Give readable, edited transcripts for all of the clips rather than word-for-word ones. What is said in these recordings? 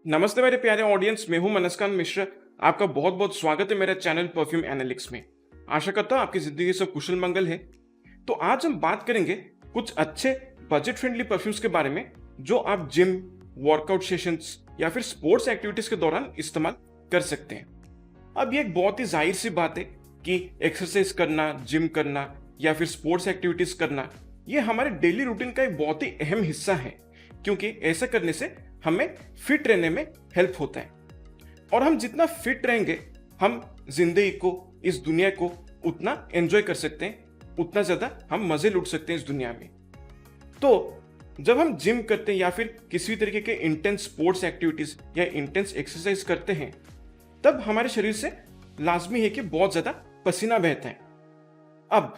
नमस्ते मेरे प्यारे ऑडियंस, मैं हूं मनस्कांत मिश्र। आपका बहुत बहुत स्वागत है मेरे चैनल परफ्यूम एनालिटिक्स में। आशा करता हूं आपकी जिंदगी सब कुशल मंगल है। तो आज हम बात करेंगे कुछ अच्छे बजट फ्रेंडली परफ्यूम्स के बारे में जो आप जिम, वर्कआउट सेशंस या फिर स्पोर्ट्स एक्टिविटीज के दौरान इस्तेमाल कर सकते हैं। अब ये एक बहुत ही जाहिर सी बात है कि एक्सरसाइज करना, जिम करना या फिर स्पोर्ट्स एक्टिविटीज करना ये हमारे डेली रूटीन का एक बहुत ही अहम हिस्सा है, क्योंकि ऐसा करने से हमें फिट रहने में हेल्प होता है। और हम जितना फिट रहेंगे हम जिंदगी को, इस दुनिया को उतना एंजॉय कर सकते हैं, उतना ज्यादा हम मजे लूट सकते हैं इस दुनिया में। तो जब हम जिम करते हैं या फिर किसी तरीके के इंटेंस स्पोर्ट्स एक्टिविटीज या इंटेंस एक्सरसाइज करते हैं, तब हमारे शरीर से लाजमी है कि बहुत ज्यादा पसीना बहता है। अब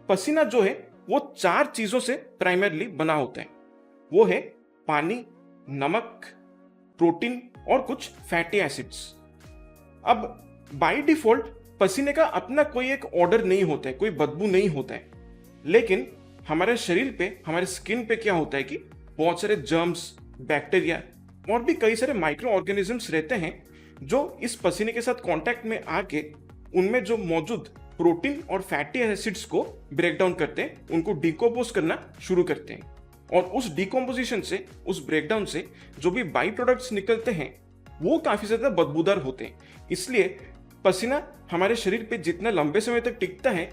पसीना जो है वो 4 चीजों से प्राइमरली बना होता है। वो है पानी, नमक, प्रोटीन और कुछ फैटी एसिड्स। अब बाय डिफॉल्ट पसीने का अपना कोई एक ऑर्डर नहीं होता है, कोई बदबू नहीं होता है, लेकिन हमारे शरीर पे, हमारे स्किन पे क्या होता है कि बहुत सारे जर्म्स, बैक्टीरिया और भी कई सारे माइक्रो ऑर्गेनिजम्स रहते हैं जो इस पसीने के साथ कांटेक्ट में आके उनमें जो मौजूद प्रोटीन और फैटी एसिड्स को ब्रेक डाउन करते हैं, उनको डिकम्पोज करना शुरू करते हैं। और उस डिकम्पोजिशन से, उस ब्रेकडाउन से जो भी बाई प्रोडक्ट्स निकलते हैं वो काफी ज्यादा बदबूदार होते हैं। इसलिए पसीना हमारे शरीर पे जितना लंबे समय तक टिकता है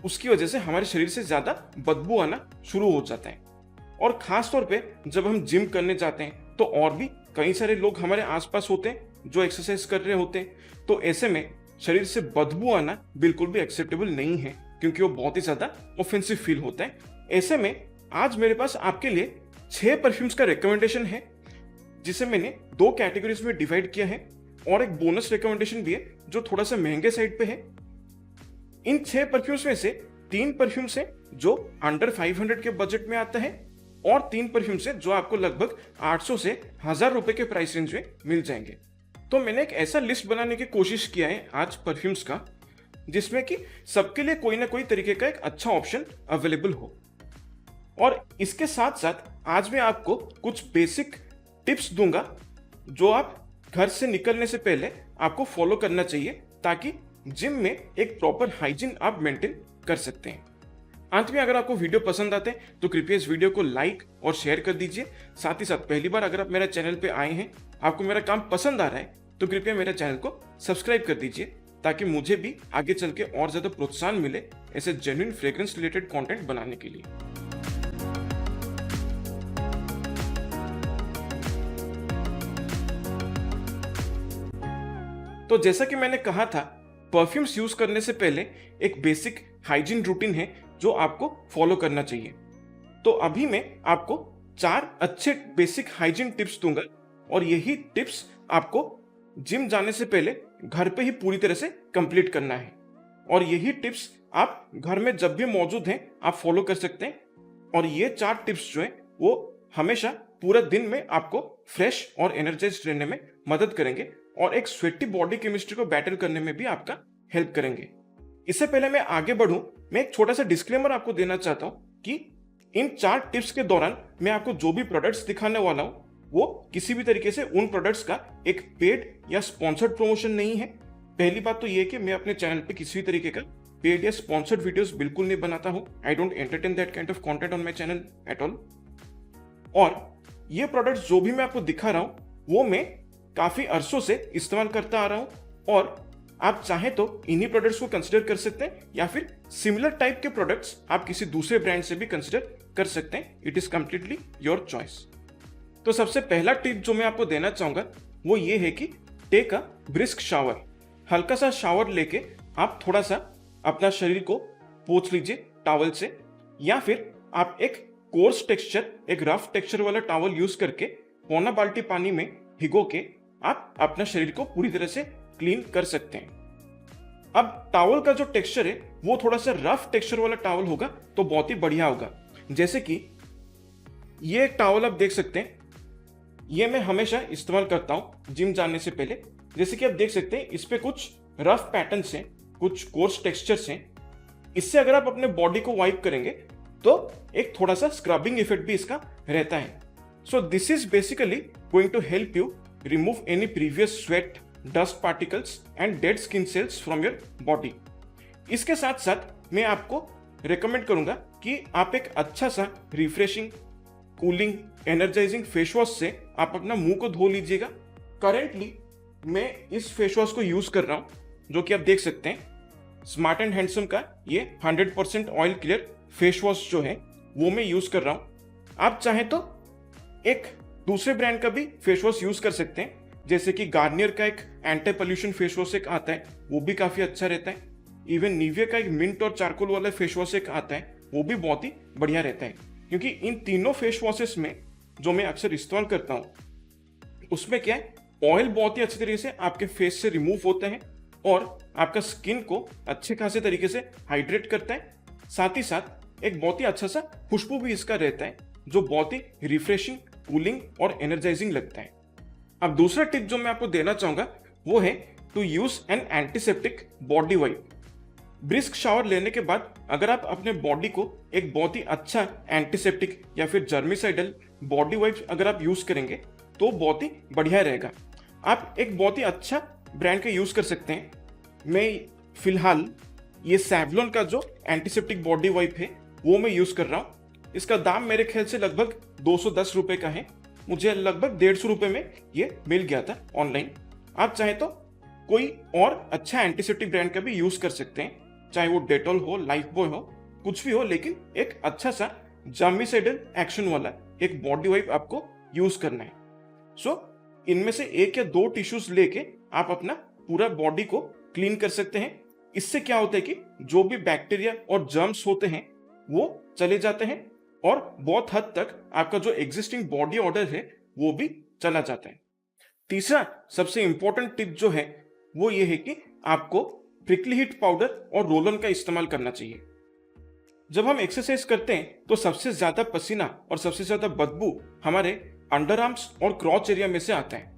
उसकी वजह से हमारे शरीर से ज्यादा बदबू आना शुरू हो जाता है। और खास तौर पे जब हम जिम करने जाते हैं तो और भी कई सारे लोग हमारे आसपास होते हैं जो एक्सरसाइज कर रहे होते हैं, तो ऐसे में शरीर से बदबू आना बिल्कुल भी एक्सेप्टेबल नहीं है, क्योंकि वो बहुत ही ज्यादा ऑफेंसिव फील होता है। ऐसे में आज मेरे पास आपके लिए 6 परफ्यूम्स का रिकमेंडेशन है, जिसे मैंने 2 कैटेगरीज में डिवाइड किया है, और एक बोनस रिकमेंडेशन भी है जो थोड़ा सा महंगे साइड पे है। इन 6 परफ्यूम्स में से 3 परफ्यूम्स है जो अंडर 500 के बजट में आता है, और 3 परफ्यूम्स है जो आपको लगभग 800 से 1000 रुपए के प्राइस रेंज में मिल जाएंगे। तो मैंने एक ऐसा लिस्ट बनाने की कोशिश किया है आज परफ्यूम्स का, जिसमें कि सबके लिए कोई ना कोई तरीके का एक अच्छा ऑप्शन अवेलेबल हो। और इसके साथ साथ आज मैं आपको कुछ बेसिक टिप्स दूंगा जो आप घर से निकलने से पहले आपको फॉलो करना चाहिए, ताकि जिम में एक प्रॉपर हाइजीन आप मेंटेन कर सकते हैं। अंत में अगर आपको वीडियो पसंद आते हैं तो कृपया इस वीडियो को लाइक और शेयर कर दीजिए। साथ ही साथ पहली बार अगर आप मेरे चैनल पे आए हैं, आपको मेरा काम पसंद आ रहा है, तो कृपया मेरे चैनल को सब्सक्राइब कर दीजिए, ताकि मुझे भी आगे चल के और ज्यादा प्रोत्साहन मिले ऐसे जेन्युइन फ्रेग्रेंस रिलेटेड कंटेंट बनाने के लिए। तो जैसा कि मैंने कहा था, परफ्यूम्स यूज करने से पहले एक बेसिक हाइजीन रूटीन है जो आपको फॉलो करना चाहिए। तो अभी मैं आपको 4 अच्छे बेसिक हाइजीन टिप्स दूंगा, और यही टिप्स आपको जिम जाने से पहले घर पे ही पूरी तरह से कंप्लीट करना है। और यही टिप्स आप घर में जब भी मौजूद हैं आप फॉलो कर सकते हैं। और ये 4 टिप्स जो है वो हमेशा पूरा दिन में आपको फ्रेश और एनर्जाइज्ड रहने में मदद करेंगे, और एक स्वेटी बॉडी केमिस्ट्री को बैटल करने में भी आपका हेल्प करेंगे। इससे पहले मैं आगे बढ़ूं, मैं एक छोटा सा डिस्क्लेमर आपको देना चाहता हूं कि इन 4 टिप्स के दौरान मैं आपको जो भी प्रोडक्ट्स दिखाने वाला हूं वो किसी भी तरीके से उन प्रोडक्ट्स का एक पेड या स्पॉन्सर्ड प्रमोशन नहीं है। पहली बात तो ये कि मैं अपने चैनल पे किसी भी तरीके का पेड या स्पॉन्सर्ड वीडियोस बिल्कुल नहीं बनाता हूं। I don't entertain that kind of content on my channel at all. और ये प्रोडक्ट्स जो भी मैं आपको दिखा रहा हूं वो मैं काफी अरसों से इस्तेमाल करता आ रहा हूं, और आप चाहें तो इन्हीं प्रोडक्ट्स को कंसिडर कर सकते हैं, या फिर सिमिलर टाइप के प्रोडक्ट्स आप किसी दूसरे ब्रांड से भी कंसिडर कर सकते हैं। It is completely your choice. तो सबसे पहला टिप जो मैं आपको देना चाहूंगा वो ये है कि टेक अ ब्रिस्क शावर। हल्का सा शावर लेके आप थोड़ा सा अपना शरीर को पोंछ लीजिए टॉवल से, या फिर आप एक कोर्स टेक्सचर, एक रफ टेक्सचर वाला टॉवल यूज करके पौना बाल्टी पानी में भिगो के आप अपना शरीर को पूरी तरह से क्लीन कर सकते हैं। अब टॉवल का जो टेक्सचर है वो थोड़ा सा रफ टेक्सचर वाला टॉवल होगा तो बहुत ही बढ़िया होगा। जैसे कि ये एक टॉवल आप देख सकते हैं, ये मैं हमेशा इस्तेमाल करता हूं जिम जाने से पहले। जैसे कि आप देख सकते हैं इस पे कुछ रफ पैटर्न्स हैं, कुछ कोर्स टेक्सचर्स हैं। इससे अगर आप अपने बॉडी को वाइप करेंगे तो एक थोड़ा सा स्क्रबिंग इफेक्ट भी इसका रहता है। So this is basically going to help you remove any previous sweat, dust particles and dead skin cells from your body. इसके साथ साथ मैं आपको रेकमेंड करूंगा कि आप एक अच्छा सा refreshing, cooling, energising face wash से आप अपना मुंह को धो लीजिएगा। करेंटली मैं इस फेस वॉश को यूज कर रहा हूं, जो कि आप देख सकते हैं, स्मार्ट एंड हैंडसम का ये 100% ऑयल क्लियर फेस वॉश जो है वो मैं यूज कर रहा हूं। आप चाहें तो एक दूसरे ब्रांड का भी फेस वॉश यूज कर सकते हैं, जैसे कि गार्नियर का एक एंटी पोल्यूशन फेस वॉश एक आता है, वो भी काफी अच्छा रहता है। इवन निविया का एक मिंट और चारकोल वाला फेस वॉश एक आता है, वो भी बहुत ही बढ़िया रहता है। क्योंकि इन तीनों फेस वॉशेस में जो मैं अक्सर इस्तेमाल करता हूँ उसमें क्या है, ऑयल बहुत ही अच्छे तरीके से आपके फेस से रिमूव होता है और आपका स्किन को अच्छे खासे तरीके से हाइड्रेट करता है। साथ ही साथ एक बहुत ही अच्छा सा खुशबू भी इसका रहता है, जो बहुत ही रिफ्रेशिंग, कूलिंग और एनर्जाइजिंग लगता है। अब दूसरा टिप जो मैं आपको देना चाहूंगा वो है to use an antiseptic body wipe. Brisk shower लेने के बाद अगर आप अपने बॉडी को एक बहुत ही अच्छा एंटीसेप्टिक या फिर जर्मिसाइडल बॉडी वाइप अगर आप यूज करेंगे तो बहुत ही बढ़िया रहेगा। आप एक बहुत ही अच्छा ब्रांड का यूज कर सकते हैं। मैं फिलहाल ये सैवलॉन का जो एंटीसेप्टिक बॉडी वाइप है वो मैं यूज कर रहा हूँ। इसका दाम मेरे ख्याल से लगभग 210 रुपए का है। मुझे लगभग 150 रुपए में ये मिल गया था ऑनलाइन। आप चाहे तो कोई और अच्छा एंटीसेप्टिक ब्रांड का भी यूज कर सकते हैं, चाहे वो डेटॉल हो, लाइफ बॉय हो, कुछ भी हो, लेकिन एक अच्छा सा जर्मिसाइडल एक्शन वाला एक बॉडी वाइप आपको यूज करना है। इनमें से एक या दो टिश्यूज लेके आप अपना पूरा बॉडी को क्लीन कर सकते हैं। इससे क्या होता है कि जो भी बैक्टीरिया और जर्म्स होते हैं वो चले जाते हैं और बहुत हद तक आपका जो एग्जिस्टिंग बॉडी ऑर्डर है वो भी चला जाता है। तीसरा सबसे इंपॉर्टेंट टिप जो है वो ये है कि आपको प्रिकली हीट पाउडर और रोल ऑन का इस्तेमाल करना चाहिए। जब हम एक्सरसाइज करते हैं तो सबसे ज्यादा पसीना और सबसे ज्यादा बदबू हमारे अंडर आर्म्स और क्रॉच एरिया में से आता है।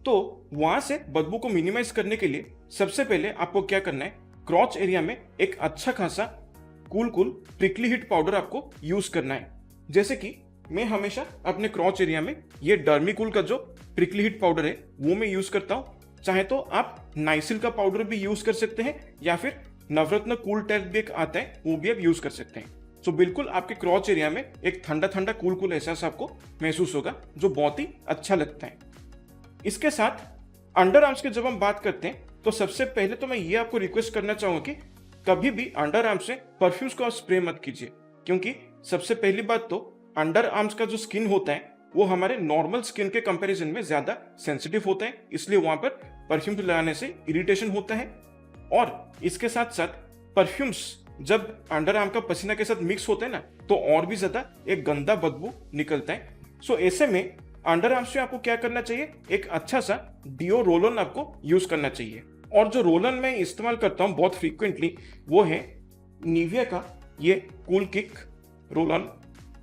तो वहां से बदबू को मिनिमाइज करने के लिए सबसे पहले आपको क्या करना है, क्रॉच एरिया में एक अच्छा खासा कूल प्रिकली हीट पाउडर आपको यूज करना है। जैसे कि मैं हमेशा अपने क्रॉच एरिया में ये डर्मिकूल का जो प्रिकली हीट पाउडर है वो मैं यूज करता हूँ। चाहे तो आप नाइसिल का पाउडर भी यूज कर सकते हैं या फिर नवरत्न कूल टैप भी एक आता है वो भी आप यूज कर सकते हैं। बिल्कुल आपके क्रॉच एरिया में एक ठंडा ठंडा कूल एहसास आपको महसूस होगा, जो बहुत ही अच्छा लगता है। इसके साथ अंडर आर्म्स की जब हम बात करते हैं तो सबसे पहले तो मैं ये आपको रिक्वेस्ट करना चाहूंगा कि कभी भी अंडर आर्म्स से परफ्यूम्स को स्प्रे मत कीजिए, क्योंकि सबसे पहली बात तो अंडर आर्म्स का जो स्किन होता है वो हमारे नॉर्मल स्किन के कंपैरिजन में ज्यादा सेंसिटिव होता है, इसलिए वहां पर परफ्यूम लगाने से इरिटेशन होता है। और इसके साथ साथ परफ्यूम्स जब अंडर आर्म का पसीना के साथ मिक्स होते हैं ना तो और भी ज्यादा एक गंदा बदबू निकलता है। ऐसे में अंडर आर्म्स में आपको क्या करना चाहिए, एक अच्छा सा डिओ रोल ऑन आपको यूज करना चाहिए। और जो रोल ऑन मैं इस्तेमाल करता हूँ बहुत फ्रीक्वेंटली वो है निविया का ये कूल किक रोल ऑन।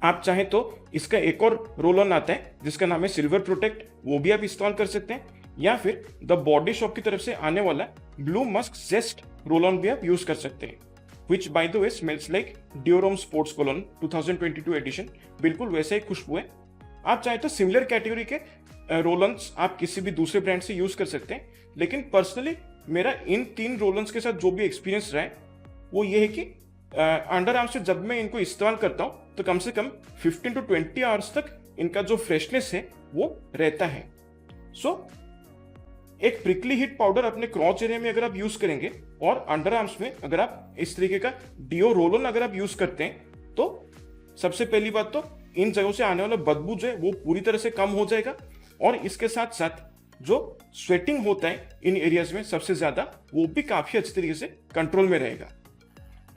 आप चाहे तो इसका एक और रोल ऑन आता है जिसका नाम है सिल्वर प्रोटेक्ट, वो भी आप इस्तेमाल कर सकते हैं, या फिर द बॉडी शॉप की तरफ से आने वाला ब्लू मस्क जेस्ट रोल ऑन भी आप यूज कर सकते हैं, which by the way smells like Diorome Sports Cologne 2022 edition. बिल्कुल वैसा ही खुशबू है। आप चाहे तो सिमिलर कैटेगरी के रोलन्स आप किसी भी दूसरे ब्रांड से यूज कर सकते हैं, लेकिन पर्सनली मेरा इन 3 रोलन्स के साथ जो भी एक्सपीरियंस रहा है वो ये है कि अंडर आर्म से जब मैं इनको इस्तेमाल करता हूँ तो कम से कम 15 to 20 आवर्स तक इनका जो फ्रेशनेस है वो रहता है। एक प्रिकली हीट पाउडर अपने क्रॉच एरिया में अगर आप यूज करेंगे और अंडर आर्म्स में अगर आप इस तरीके का डिओ रोल ऑन अगर आप यूज करते हैं तो सबसे पहली बात तो इन जगहों से आने वाला बदबू जो है वो पूरी तरह से कम हो जाएगा, और इसके साथ साथ जो स्वेटिंग होता है इन एरियाज में सबसे ज्यादा वो भी काफी अच्छे तरीके से कंट्रोल में रहेगा।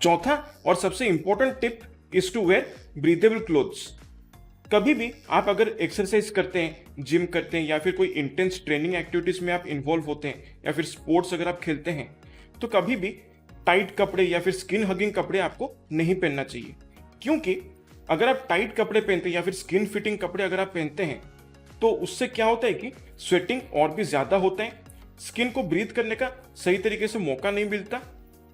चौथा और सबसे important tip is to wear breathable clothes. कभी भी आप अगर एक्सरसाइज करते हैं, जिम करते हैं, या फिर कोई इंटेंस ट्रेनिंग एक्टिविटीज में आप इन्वॉल्व होते हैं, या फिर स्पोर्ट्स अगर आप खेलते हैं, तो कभी भी टाइट कपड़े या फिर स्किन हगिंग कपड़े आपको नहीं पहनना चाहिए। क्योंकि अगर आप टाइट कपड़े पहनते हैं या फिर स्किन फिटिंग कपड़े अगर आप पहनते हैं तो उससे क्या होता है कि स्वेटिंग और भी ज्यादा होता है, स्किन को ब्रीथ करने का सही तरीके से मौका नहीं मिलता,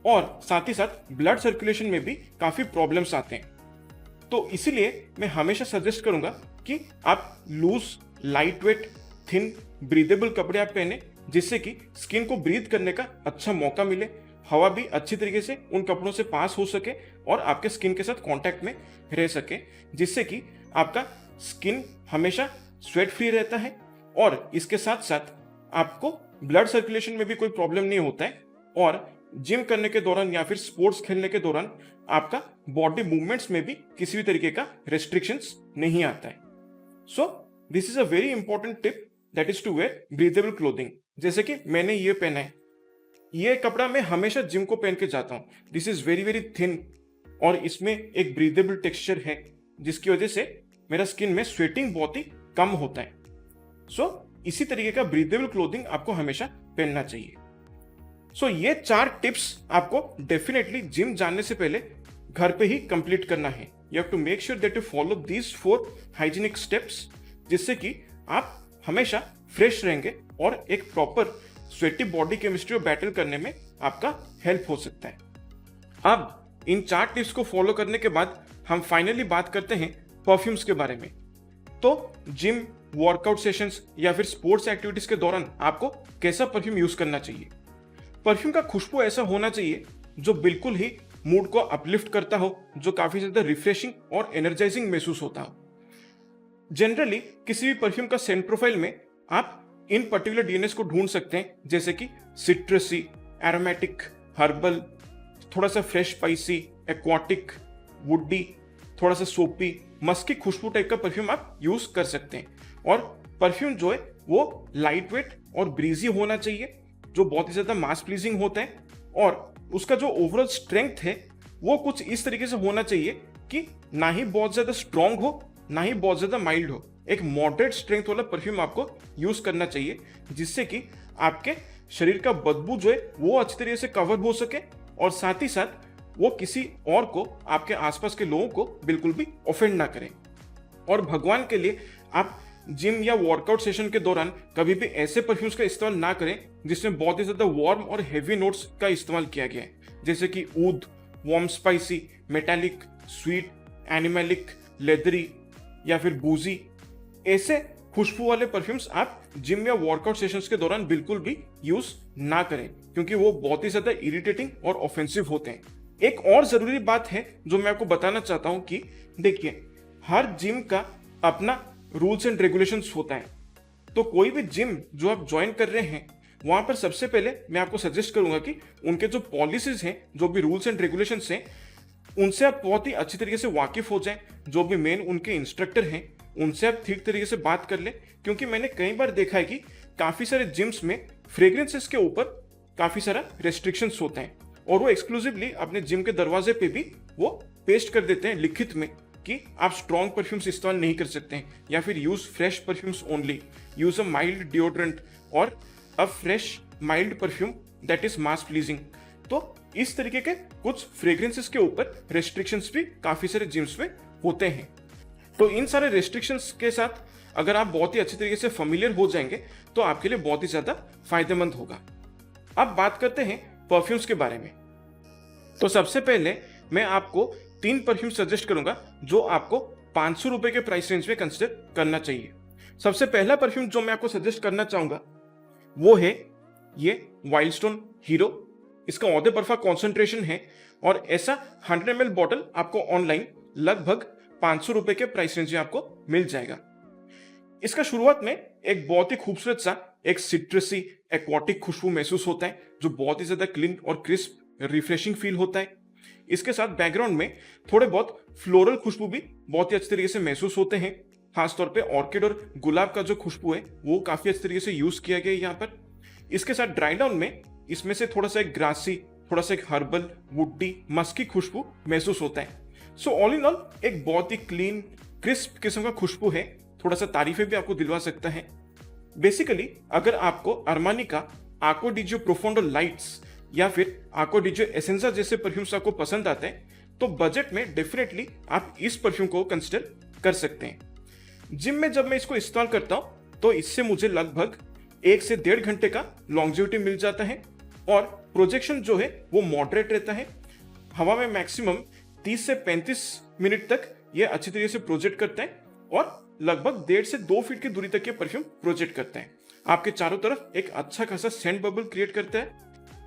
और साथ ही साथ ब्लड सर्कुलेशन में भी काफी प्रॉब्लम्स आते हैं। तो इसीलिए मैं हमेशा सजेस्ट करूंगा कि आप loose, light weight thin breathable कपड़े आप पहने, जिससे कि स्किन को ब्रीथ करने का अच्छा मौका मिले, हवा भी अच्छी तरीके से उन कपड़ों से पास हो सके और आपके स्किन के साथ कांटेक्ट में रह सके, जिससे कि आपका स्किन हमेशा स्वेट फ्री रहता है और इसके साथ साथ आपको ब्लड सर्कुलेशन में भी कोई प्रॉब्लम नहीं होता है और जिम करने के दौरान या फिर स्पोर्ट्स खेलने के दौरान आपका बॉडी मूवमेंट्स में भी किसी भी तरीके का रेस्ट्रिक्शंस नहीं आता है। So this is a very important tip, that is to wear breathable clothing. जैसे कि मैंने ये पहना है, ये कपड़ा मैं हमेशा जिम को पहन के जाता हूँ। This is very very thin और इसमें एक ब्रीदेबल टेक्सचर है, जिसकी वजह से मेरा स्किन में स्वेटिंग बहुत ही कम होता है। सो इसी तरीके का ब्रीदेबल क्लोथिंग आपको हमेशा पहनना चाहिए। सो ये 4 टिप्स आपको डेफिनेटली जिम जाने से पहले घर पे ही कंप्लीट करना है। You have to make sure that you follow these 4 hygienic steps, जिससे कि आप हमेशा फ्रेश रहेंगे और एक proper sweaty body chemistry battle करने में आपका हेल्प हो सकता है। अब इन 4 टिप्स को फॉलो करने के बाद हम फाइनली बात करते हैं परफ्यूम्स के बारे में। तो जिम, वर्कआउट सेशंस या फिर स्पोर्ट्स एक्टिविटीज के दौरान आपको कैसा परफ्यूम यूज करना चाहिए? परफ्यूम का खुशबू ऐसा होना चाहिए जो बिल्कुल ही मूड को अपलिफ्ट करता हो, जो काफी ज्यादा रिफ्रेशिंग और एनर्जाइजिंग महसूस होता हो। जनरली किसी भी परफ्यूम का सेंट प्रोफाइल में आप इन पर्टिकुलर डीएनएस को ढूंढ सकते हैं, जैसे कि सिट्रसी, एरोमेटिक, हर्बल, थोड़ा सा फ्रेश स्पाइसी, एक्वाटिक, वुडी, थोड़ा सा सोपी, मस्की खुशबू टाइप का परफ्यूम आप यूज कर सकते हैं। और परफ्यूम जो है वो लाइट वेट और ब्रीजी होना चाहिए, जो बहुत ही ज्यादा मास प्लीजिंग होता है, और उसका जो ओवरऑल स्ट्रेंथ है वो कुछ इस तरीके से होना चाहिए कि ना ही बहुत ज्यादा स्ट्रांग हो, ना ही बहुत ज्यादा माइल्ड हो। एक मॉडरेट स्ट्रेंथ वाला परफ्यूम आपको यूज करना चाहिए, जिससे कि आपके शरीर का बदबू जो है वो अच्छी तरीके से कवर हो सके और साथ ही साथ वो किसी और को, आपके आसपास के लोगों को बिल्कुल भी ऑफेंड ना करें। और भगवान के लिए आप जिम या वर्कआउट सेशन के दौरान कभी भी ऐसे परफ्यूम्स का इस्तेमाल ना करें जिसमें बहुत ही ज्यादा वार्म और हेवी नोट्स का इस्तेमाल किया गया है, जैसे कि ऊद, warm spicy, metallic, sweet, animalic, leathery या फिर बूजी। ऐसे खुशबू वाले परफ्यूम्स आप जिम या वर्कआउट सेशंस के दौरान बिल्कुल भी यूज ना करें, क्योंकि वो बहुत ही ज्यादा इरिटेटिंग और ऑफेंसिव होते हैं। एक और जरूरी बात है जो मैं आपको बताना चाहता हूं कि देखिए, हर जिम का अपना रूल्स एंड रेगुलेशंस होता है। तो कोई भी जिम जो आप ज्वाइन कर रहे हैं, वहां पर सबसे पहले मैं आपको सजेस्ट करूंगा कि उनके जो पॉलिसीज हैं, जो भी रूल्स एंड रेगुलेशंस हैं, उनसे आप बहुत ही अच्छी तरीके से वाकिफ हो जाएं। जो भी मेन उनके इंस्ट्रक्टर हैं उनसे आप ठीक तरीके से बात कर लें, क्योंकि मैंने कई बार देखा है कि काफी सारे जिम्स में फ्रेग्रेंसेस के ऊपर काफी सारा रेस्ट्रिक्शंस होते हैं और वो एक्सक्लूसिवली अपने जिम के दरवाजे पे भी वो पेस्ट कर देते हैं लिखित में कि आप स्ट्रॉन्ग परफ्यूम्स इस्तेमाल नहीं कर सकते हैं, या फिर use fresh perfumes only, use a mild deodorant और a fresh mild perfume that is mass pleasing. तो इस तरीके के कुछ फ्रेग्रेंसेस के ऊपर रेस्ट्रिक्शंस भी काफी सारे जिम्स में होते हैं। तो इन सारे रेस्ट्रिक्शंस के साथ अगर आप बहुत ही अच्छी तरीके से फेमिलियर हो जाएंगे तो आपके लिए बहुत ही ज्यादा फायदेमंद होगा। अब बात करते हैं परफ्यूम्स के बारे में। तो सबसे पहले मैं आपको 3 परफ्यूम सजेस्ट करूंगा जो आपको 500 रुपए के प्राइस रेंज में कंसिडर करना चाहिए। सबसे पहला परफ्यूम जो मैं आपको सजेस्ट करना चाहूंगा वो है ये वाइल्ड स्टोन हीरो। इसका औदे बर्फा कॉन्सेंट्रेशन है और ऐसा 100 ml बॉटल आपको ऑनलाइन लगभग 500 रुपए के प्राइस रेंज में आपको मिल जाएगा। इसका शुरुआत में एक बहुत ही खूबसूरत सा एक सिट्रसी एक्वाटिक खुशबू महसूस होता है, जो बहुत ही ज्यादा क्लीन और क्रिस्प रिफ्रेशिंग फील होता है। इसके साथ बैकग्राउंड में थोड़े बहुत फ्लोरल खुशबू भी बहुत ही अच्छी तरीके से महसूस होते हैं। खासतौर पे ऑर्किड और गुलाब का जो खुशबू है वो काफी अच्छी तरीके से यूज किया गया है यहाँ पर। इसके साथ ड्राई डाउन में इसमें से थोड़ा सा एक ग्रासी, थोड़ा सा एक हर्बल, वुडी, मस्की खुशबू महसूस होता है। सो ऑल इन ऑल एक बहुत ही क्लीन क्रिस्प किस्म का खुशबू है, थोड़ा सा तारीफें भी आपको दिलवा सकता है। बेसिकली अगर आपको अरमानी का आको डिजियो प्रोफोंडो लाइट्स या फिर आको डिजियो एसेंसा जैसे परफ्यूम्स आपको पसंद आते हैं तो बजट में डेफिनेटली आप इस परफ्यूम को कंसिडर कर सकते हैं। जिम में जब मैं इसको इस्तेमाल करता हूं तो इससे मुझे लगभग 1 से 1.5 घंटे का लॉन्जिविटी मिल जाता है और प्रोजेक्शन जो है वो मॉडरेट रहता है। हवा में मैक्सिमम 30 से 35 मिनट तक ये अच्छी तरीके से प्रोजेक्ट करता है और लगभग 1.5 से 2 फीट की दूरी तक ये परफ्यूम प्रोजेक्ट करते हैं। आपके चारों तरफ एक अच्छा खासा सेंट बबल क्रिएट करता है।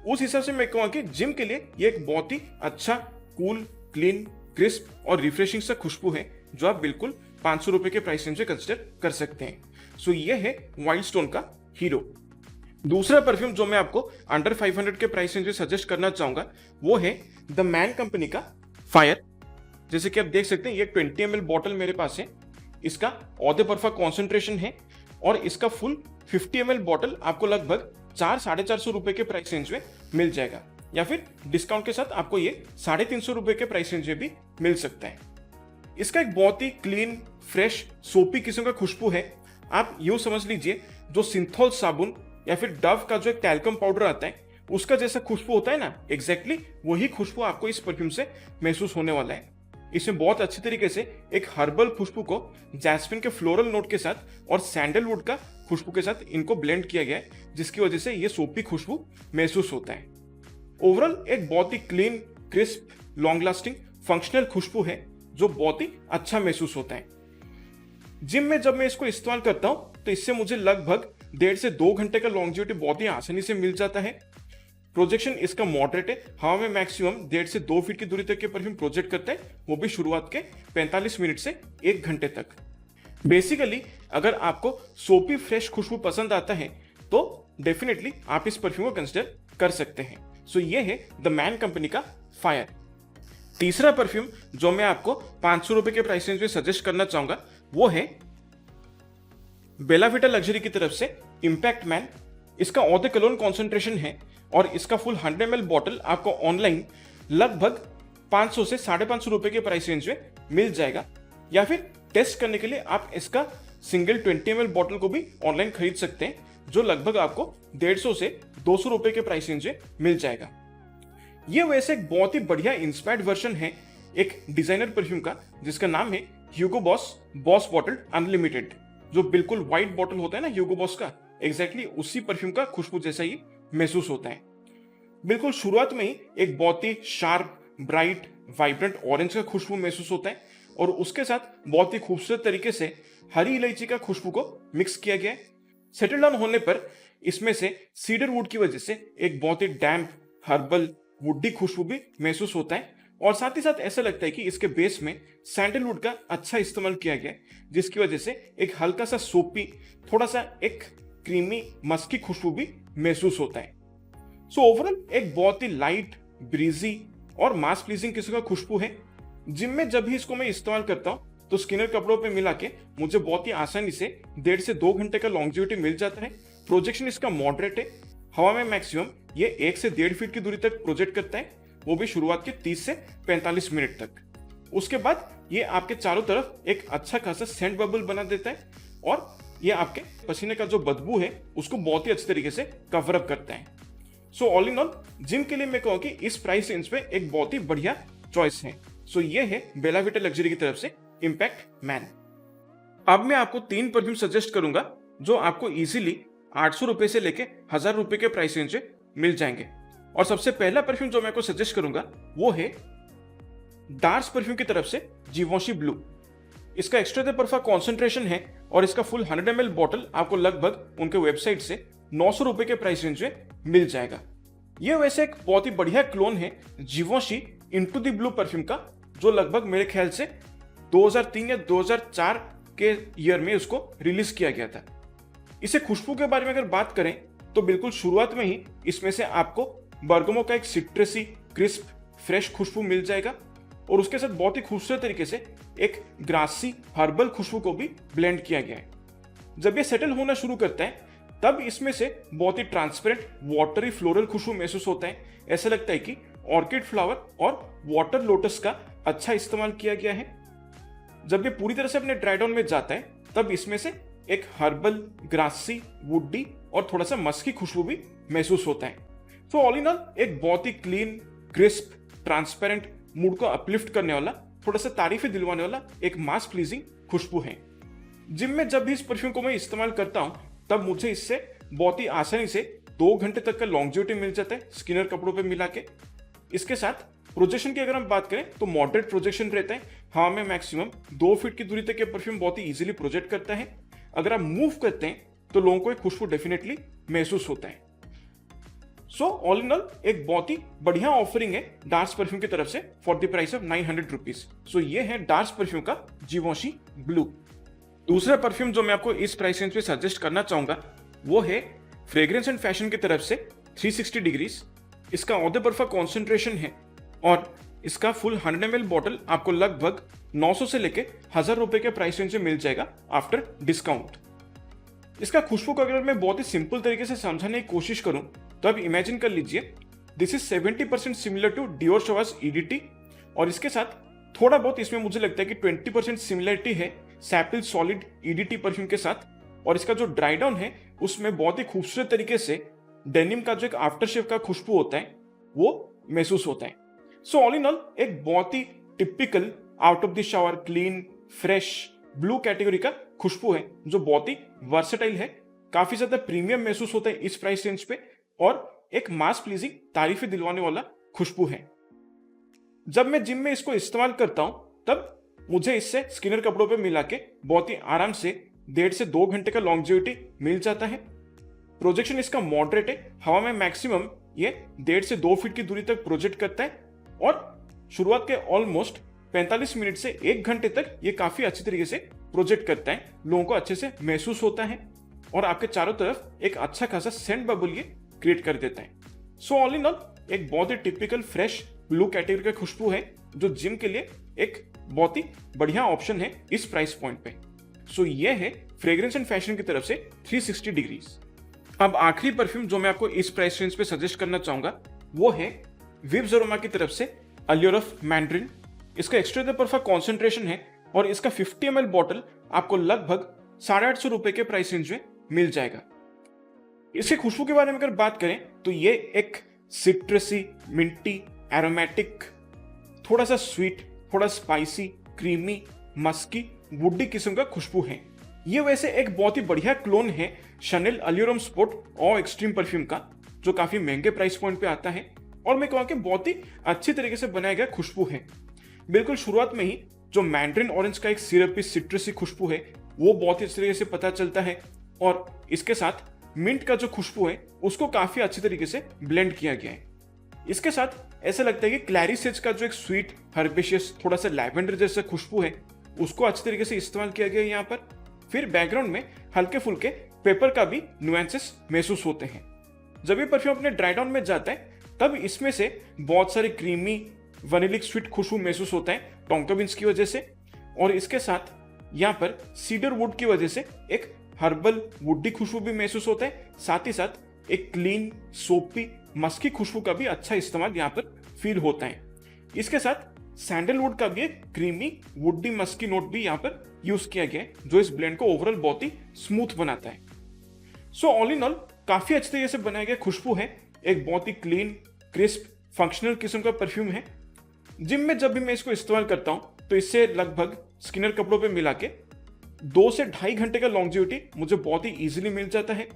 उस हिसाब से मैं कहूँगा कि जिम के लिए ये एक बहुत ही अच्छा, कूल, क्लीन, क्रिस्प और रिफ्रेशिंग सा खुशबू है जो आप बिल्कुल 500 रुपए के प्राइस रेंज में कंसिडर कर सकते हैं। सो ये है वाइल्ड स्टोन का हीरो। दूसरा परफ्यूम जो मैं आपको अंडर 500 के प्राइस रेंज में सजेस्ट करना चाहूंगा वो है द मैन कंपनी का फायर। जैसे कि आप देख सकते हैं ये 20 ml बॉटल मेरे पास है। इसका औदे परफा कॉन्सेंट्रेशन है और इसका फुल 50 ml बॉटल आपको लगभग 400-450 रुपए के प्राइस रेंज में मिल जाएगा, या फिर डिस्काउंट के साथ आपको ये 350 रुपए के प्राइस रेंज में भी मिल सकता है। इसका एक बहुत ही क्लीन, फ्रेश, सोपी किस्म का खुशबू है। आप यूं समझ लीजिए जो सिंथॉल साबुन या फिर डव का जो एक टैल्कम पाउडर आता है उसका जैसा खुशबू होता है ना, एग्जैक्टली वही खुशबू आपको इस परफ्यूम से महसूस होने वाला है। इसमें बहुत अच्छी तरीके से एक हर्बल खुशबू को जैस्मिन के फ्लोरल नोट के साथ और सैंडलवुड का खुशबू के साथ इनको ब्लेंड किया गया है, जिसकी वजह से ये सोपी खुशबू महसूस होता है। ओवरऑल एक बहुत ही clean, crisp, long lasting, functional खुशबू है जो बहुत ही अच्छा महसूस होता है। जिम में जब मैं इसको इस्तेमाल करता हूं तो इससे मुझे लगभग 1.5 से 2 घंटे का लॉन्जिविटी बहुत ही आसानी से मिल जाता है। प्रोजेक्शन इसका मॉडरेट है, हवा में मैक्सिमम 1.5 से 2 फीट की दूरी तक के परफ्यूम प्रोजेक्ट करता है, वो भी शुरुआत के 45 मिनट से 1 घंटे तक। बेसिकली अगर आपको सोपी फ्रेश खुशबू पसंद आता है तो डेफिनेटली आप इस परफ्यूम को कंसिडर कर सकते हैं। सो ये है द मैन कंपनी का फायर। तीसरा परफ्यूम जो मैं आपको 500 रुपए के प्राइस रेंज में सजेस्ट करना चाहूंगा वो है बेला विटा लग्जरी की तरफ से इंपैक्ट मैन। इसका ऑ द कलोन कॉन्सेंट्रेशन है और इसका फुल 100 ml बॉटल आपको ऑनलाइन लगभग 500 से 550 रुपए के प्राइस रेंज में मिल जाएगा, या फिर टेस्ट करने के लिए आप इसका सिंगल 20 ml बॉटल को भी ऑनलाइन खरीद सकते हैं जो लगभग आपको 150 से 200 रुपए के प्राइस रेंज में मिल जाएगा। यह वैसे एक बहुत ही बढ़िया इंस्पायर्ड वर्जन है एक डिजाइनर परफ्यूम का जिसका नाम है ह्यूगो बॉस बॉस बॉटल अनलिमिटेड, जो बिल्कुल व्हाइट बॉटल होता है ना ह्यूगो बॉस का, एग्जैक्टली उसी परफ्यूम का खुशबू जैसा ही महसूस होता है। बिल्कुल शुरुआत में ही एक बहुत ही शार्प, ब्राइट, वाइब्रेंट ऑरेंज का खुशबू महसूस होता है और उसके साथ बहुत ही खूबसूरत तरीके से हरी इलायची का खुशबू को मिक्स किया गया है। सेटल डाउन होने पर इसमें से सीडर वुड की वजह से एक बहुत ही डैम्प, हर्बल, वुडी खुशबू भी महसूस होता है और साथ ही साथ ऐसा लगता है कि इसके बेस में सैंडलवुड का अच्छा इस्तेमाल किया गया है, जिसकी वजह से एक हल्का सा सोपी, थोड़ा सा एक क्रीमी, मस्की खुशबू भी महसूस होता है। सो ओवरऑल एक बहुत ही लाइट, ब्रीजी और मास प्लीजिंग किस्म का खुशबू है। जिम में जब भी इसको मैं इस्तेमाल करता हूँ तो स्किनर कपड़ों पे मिला के मुझे बहुत ही आसानी से 1.5 से 2 घंटे का लॉन्जिविटी मिल जाता है। प्रोजेक्शन इसका मॉडरेट है, हवा में मैक्सिमम ये 1 से 1.5 फीट की दूरी तक प्रोजेक्ट करता है, वो भी शुरुआत के 30 से 45 मिनट तक। उसके बाद ये आपके चारों तरफ एक अच्छा खासा सेंट बबल बना देता है और ये आपके पसीने का जो बदबू है उसको बहुत ही अच्छे तरीके से कवर अप करता है। So all in all gym के लिए मैं कहूँ कि इस प्राइस रेंज पे एक बहुत ही बढ़िया चॉइस है। सो ये है बेला विटा लग्जरी की तरफ से इंपैक्ट मैन। अब मैं आपको 3 परफ्यूम सजेस्ट करूंगा जो आपको इजीली 800 रुपए से लेके 1000 रुपए के प्राइस रेंज में मिल जाएंगे। और सबसे पहला परफ्यूम जो मैं आपको सजेस्ट करूंगा वो है डार्स परफ्यूम की तरफ से जीवॉशी ब्लू। इसका एक्स्ट्रा दे परफा कॉन्सेंट्रेशन है और इसका फुल 100 ml बॉटल आपको लगभग उनके वेबसाइट से 900 रुपए के प्राइस रेंज में मिल जाएगा। यह वैसे एक बहुत ही बढ़िया क्लोन है जीवॉशी इनटू द ब्लू परफ्यूम का, जो लगभग मेरे ख्याल से 2003 या 2004 के ईयर में उसको रिलीज किया गया था। इसे खुशबू के बारे में अगर बात करें तो बिल्कुल शुरुआत में ही इसमें से आपको बर्गमो का एक सिट्रसी, क्रिस्प, फ्रेश खुशबू मिल जाएगा और उसके साथ बहुत ही खूबसूरत तरीके से एक ग्रासी, हर्बल खुशबू को भी ब्लेंड किया गया है। जब ये सेटल होना शुरू करता है तब इसमें से बहुत ही ट्रांसपेरेंट, वाटरी फ्लोरल खुशबू महसूस होता है। ऐसा लगता है कि ऑर्किड फ्लावर और वाटर लोटस का अच्छा इस्तेमाल किया गया है। जब ये पूरी तरह से अपने ड्राई डाउन में जाता है तब इसमें से एक हर्बल, ग्रासी, वुडी और थोड़ा सा मस्की खुशबू भी महसूस होता है। सो ऑल इन ऑल एक बहुत ही क्लीन, क्रिस्प, ट्रांसपेरेंट, मूड को अपलिफ्ट करने वाला, थोड़ा सा तारीफें दिलवाने वाला एक मास प्लीजिंग खुशबू है। जिम में जब भी इस परफ्यूम को मैं इस्तेमाल करता हूं तब मुझे इससे बहुत ही आसानी से 2 घंटे तक का लॉन्जिविटी मिल जाता है स्किनर कपड़ों पे मिला के। इसके साथ प्रोजेक्शन की अगर हम बात करें तो मॉडरेट प्रोजेक्शन रहता है, हवा में मैक्सिमम 2 फीट की दूरी तक ये परफ्यूम बहुत ही इजीली प्रोजेक्ट करता है। अगर आप मूव करते हैं तो लोगों को एक खुशबू डेफिनेटली महसूस होता है। सो ऑल इन ऑल एक बहुत ही बढ़िया ऑफरिंग है डार्स परफ्यूम की तरफ से for the price of 900 rupees. So ये है डार्स परफ्यूम का जीवॉशी ब्लू। दूसरा परफ्यूम जो मैं आपको इस प्राइस रेंज पे सजेस्ट करना चाहूंगा वो है फ्रेग्रेंस एंड फैशन की तरफ से 360 डिग्रीज। इसका ऑ द बर्फा कॉन्सेंट्रेशन है और इसका फुल 100 ml बॉटल आपको लगभग 900 से लेके 1000 रुपए के प्राइस रेंज में मिल जाएगा आफ्टर डिस्काउंट। इसका खुशबू को अगर मैं बहुत ही सिंपल तरीके से समझाने की कोशिश करूं तो आप इमेजिन कर लीजिए this is 70% similar to Dior Sauvage EDT और इसके साथ थोड़ा बहुत इसमें मुझे लगता है कि 20% सिमिलरिटी है सैपिल सॉलिड ईडीटी परफ्यूम के साथ। और इसका जो ड्राई डाउन है उसमें बहुत ही खूबसूरत तरीके से डेनिम का जो एक आफ्टर शेव का खुशबू होता है वो महसूस होता है। सो ऑल इन ऑल एक बहुत ही typical out of the shower clean fresh blue category का खुशबू है जो बहुत ही वर्सेटाइल है, काफी ज्यादा प्रीमियम महसूस होता है इस प्राइस रेंज पे और एक मास प्लीजिंग तारीफें दिलवाने वाला खुशबू है। जब मैं जिम में इसको इस्तेमाल करता हूं तब मुझे इससे स्किनर कपड़ों पे मिला के बहुत ही आराम से 1.5 से 2 घंटे का लॉन्जेविटी मिल जाता है। प्रोजेक्शन इसका मॉडरेट है, हवा में मैक्सिमम ये 1.5 से 2 फीट की दूरी तक प्रोजेक्ट करता है और शुरुआत के ऑलमोस्ट 45 मिनट से 1 घंटे तक ये काफी अच्छी तरीके से प्रोजेक्ट करता है, लोगों को अच्छे से महसूस होता है और आपके चारों तरफ एक अच्छा खासा सेंट बबल ये क्रिएट कर देता है। सो ऑल इन ऑल एक बहुत ही टिपिकल फ्रेश ब्लू कैटेगरी का खुशबू है जो जिम के लिए एक बहुत ही बढ़िया ऑप्शन है इस प्राइस पॉइंट पे। सो ये है फ्रेग्रेंस एंड फैशन की तरफ से 360 डिग्रीज। अब आखिरी परफ्यूम जो मैं आपको इस प्राइस रेंज पे सजेस्ट करना चाहूंगा वो है विब्स अरोमा की तरफ से अल्योर ऑफ मैंड्रिन। इसका एक्स्ट्रा द परफा कॉन्सेंट्रेशन है और इसका 50 ml बॉटल आपको लगभग 850 रुपए के प्राइस रेंज में मिल जाएगा। इसके खुशबू के बारे में अगर बात करें तो ये एक सिट्रसी मिंटी एरोमेटिक थोड़ा सा स्वीट थोड़ा स्पाइसी क्रीमी मस्की वुडी किस्म का खुशबू है। ये वैसे एक बहुत ही बढ़िया क्लोन है शनेल अल्यूरम स्पोर्ट ऑ एक्सट्रीम परफ्यूम का जो काफी महंगे प्राइस पॉइंट पे आता है और मैं कहूँ कि बहुत ही अच्छी तरीके से बनाया गया खुशबू है। बिल्कुल शुरुआत में ही जो मैंड्रिन ऑरेंज का एक सिरपी सिट्रसी खुशबू है वो बहुत ही अच्छी तरीके से पता चलता है और इसके साथ मिंट का जो खुशबू है उसको काफी अच्छी तरीके से ब्लेंड किया गया है। इसके साथ ऐसा लगता है कि क्लैरिसेज का जो एक स्वीट हर्बेशियस थोड़ा सा लैवेंडर जैसा खुशबू है उसको अच्छी तरीके से इस्तेमाल किया गया है यहाँ पर। फिर बैकग्राउंड में हल्के फुल्के पेपर का भी नुएंसेस महसूस होते हैं। जब ये परफ्यूम अपने ड्राई डाउन में जाता है तब इसमें से बहुत सारी क्रीमी वनीलिक स्वीट खुशबू महसूस होता है टोंका बीन्स की वजह से और इसके साथ यहाँ पर सीडर वुड की वजह से एक हर्बल वुडी खुशबू भी महसूस होता है। साथ ही साथ एक क्लीन सोपी मस्की खुशबू का भी अच्छा इस्तेमाल यहाँ पर फील होता है। इसके साथ सैंडलवुड का भी एक क्रीमी वुडी मस्की नोट भी यहाँ पर यूज किया गया है जो इस ब्लेंड को ओवरऑल बहुत ही स्मूथ बनाता है। सो ऑल इन ऑल काफी अच्छे तरीके से बनाया गया खुशबू है, एक बहुत ही क्लीन क्रिस्प फंक्शनल किस्म का परफ्यूम है। जिम में जब भी मैं इसको इस्तेमाल करता हूँ तो इससे लगभग स्किनर कपड़ों पे मिला के 2 से 2.5 घंटे का लॉन्जेविटी मुझे बहुत ही इजीली मिल जाता है।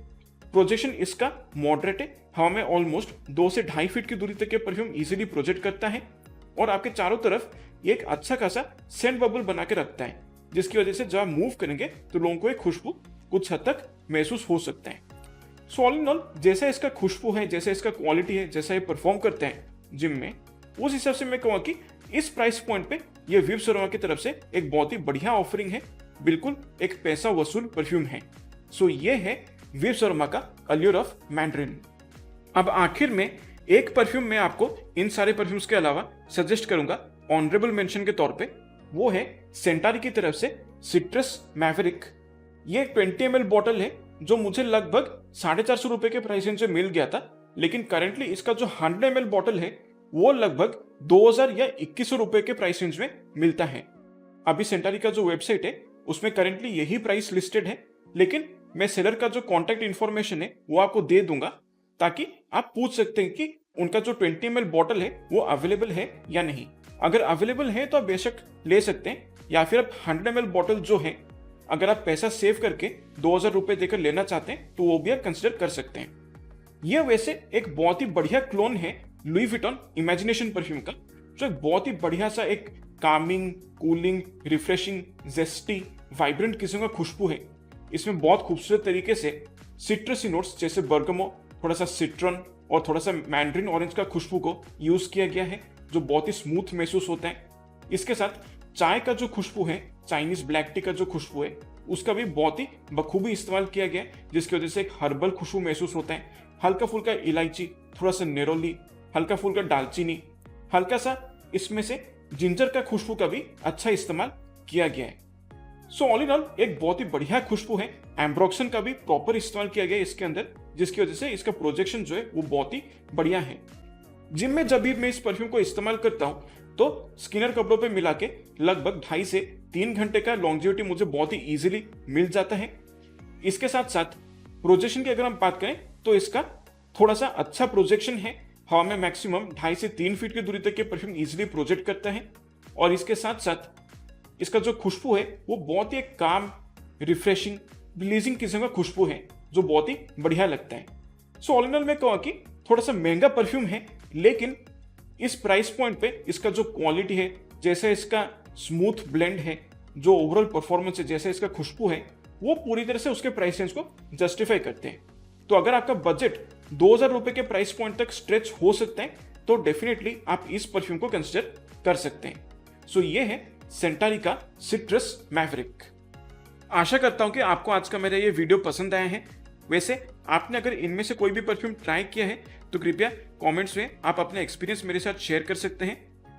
प्रोजेक्शन इसका मॉडरेट है, हवा में ऑलमोस्ट 2 से 2.5 फीट की दूरी तक के परफ्यूम इजीली प्रोजेक्ट करता है और आपके चारों तरफ ये एक अच्छा खासा सेंट बबल बना के रखता है जिसकी वजह से जब आप मूव करेंगे तो लोगों को एक खुशबू कुछ हद तक महसूस हो सकता है। सो ऑल इन ऑल जैसा इसका खुशबू है जैसा इसका क्वालिटी है जैसा ये परफॉर्म करते हैं जिम में उस हिसाब से मैं कहूँगा कि इस प्राइस पॉइंट पे ये विब्स अरोमा की तरफ से एक बहुत ही बढ़िया ऑफरिंग है, बिल्कुल एक पैसा वसूल परफ्यूम है। सो ये है विब्स अरोमा का अल्यूर ऑफ मैंड्रिन। अब आखिर में एक परफ्यूम मैं आपको इन सारे परफ्यूम्स के अलावा सजेस्ट करूंगा ऑनरेबल मेंशन के तौर पे, वो है सेंटारी की तरफ से सिट्रस मैवरिक। ये 20 ml बॉटल है जो मुझे लगभग 450 रुपए के प्राइस रेंज में मिल गया था, लेकिन करंटली इसका जो 100 ml बॉटल है वो लगभग 2000 या 2100 रुपए के प्राइस रेंज में मिलता है। अभी सेंटारी का जो वेबसाइट है उसमें करंटली यही प्राइस लिस्टेड है, लेकिन मैं सेलर का जो कॉन्टैक्ट इन्फॉर्मेशन है वो आपको दे दूंगा ताकि आप पूछ सकते हैं कि उनका जो 20 ml बॉटल है वो अवेलेबल है या नहीं। अगर अवेलेबल है तो आप बेशक ले सकते हैं, या फिर आप 100 ml बॉटल जो है अगर आप पैसा सेव करके 2000 रुपए देकर लेना चाहते हैं तो वो भी आप कंसिडर कर सकते हैं। ये वैसे एक बहुत ही बढ़िया क्लोन है लुई विटॉन इमेजिनेशन परफ्यूम का, जो एक बहुत ही बढ़िया सा एक Kameng, cooling, refreshing, zesty, vibrant किस्म का खुशबू है। इसमें बहुत खूबसूरत तरीके से सिट्रसी नोट्स जैसे बर्गमो, थोड़ा सा सिट्रन और थोड़ा सा मैंड्रिन ऑरेंज का खुशबू को यूज किया गया है, जो बहुत ही स्मूथ महसूस होता है। इसके साथ चाय का जो खुशबू है, चाइनीज ब्लैक टी का जो खुशबू है, उसका भी बहुत ही बखूबी इस्तेमाल किया गया है, जिसकी वजह से एक हर्बल खुशबू महसूस होता है। हल्का फुल्का इलायची, थोड़ा सा नेरोली, हल्का फुल्का दालचीनी, हल्का सा इसमें से जिंजर का खुशबू का भी अच्छा इस्तेमाल किया गया है। सो ऑल इन ऑल एक बहुत ही बढ़िया खुशबू है। एम्ब्रोक्सन का भी प्रॉपर इस्तेमाल किया गया है इसके अंदर, जिसकी वजह से इसका प्रोजेक्शन जो है वो बहुत ही बढ़िया है। जिम में जब भी मैं इस परफ्यूम को इस्तेमाल करता हूं तो स्किनर कपड़ों पे मिला के लगभग 2.5 से 3 घंटे का लॉन्जिविटी मुझे बहुत ही इजीली मिल जाता है। इसके साथ साथ प्रोजेक्शन की अगर हम बात करें तो इसका थोड़ा सा अच्छा प्रोजेक्शन है। हवा में मैक्सिमम 2.5 से 3 फीट की दूरी तक के परफ्यूम इजीली प्रोजेक्ट करता है। और इसके साथ साथ इसका जो खुशबू है वो बहुत ही काम, रिफ्रेशिंग, रिलीजिंग किस्म का खुशबू है, जो बहुत ही बढ़िया लगता है। सो ऑल इन ऑल मैं कहूँ कि थोड़ा सा महंगा परफ्यूम है, लेकिन इस प्राइस पॉइंट पे इसका जो क्वालिटी है, जैसे इसका स्मूथ ब्लेंड है, जो ओवरऑल परफॉर्मेंस है, जैसे इसका खुशबू है, वो पूरी तरह से उसके प्राइस रेंज को जस्टिफाई करते हैं। तो अगर आपका बजट 2000 रुपए के प्राइस पॉइंट तक स्ट्रेच हो सकता है तो डेफिनेटली आप इस परफ्यूम को कंसिडर कर सकते हैं। सो ये है सेंटारी का सिट्रस मैवरिक। आशा करता हूं कि आपको आज का मेरा ये वीडियो पसंद आया है। वैसे आपने अगर इनमें से कोई भी परफ्यूम ट्राई किया है तो कृपया कमेंट्स में आप अपना एक्सपीरियंस मेरे साथ शेयर कर सकते हैं।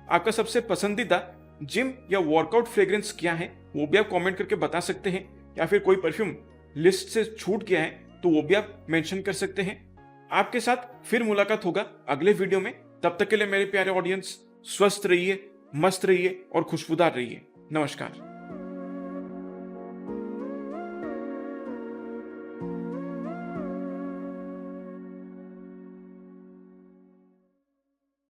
आपका सबसे पसंदीदा जिम या वर्कआउट फ्रेग्रेंस क्या है वो भी आप कमेंट करके बता सकते हैं, या फिर कोई परफ्यूम लिस्ट से छूट गया है तो वो भी आप मेंशन कर सकते हैं। आपके साथ फिर मुलाकात होगा अगले वीडियो में। तब तक के लिए मेरे प्यारे ऑडियंस, स्वस्थ रहिए, मस्त रहिए और खुशबूदार रहिए। नमस्कार।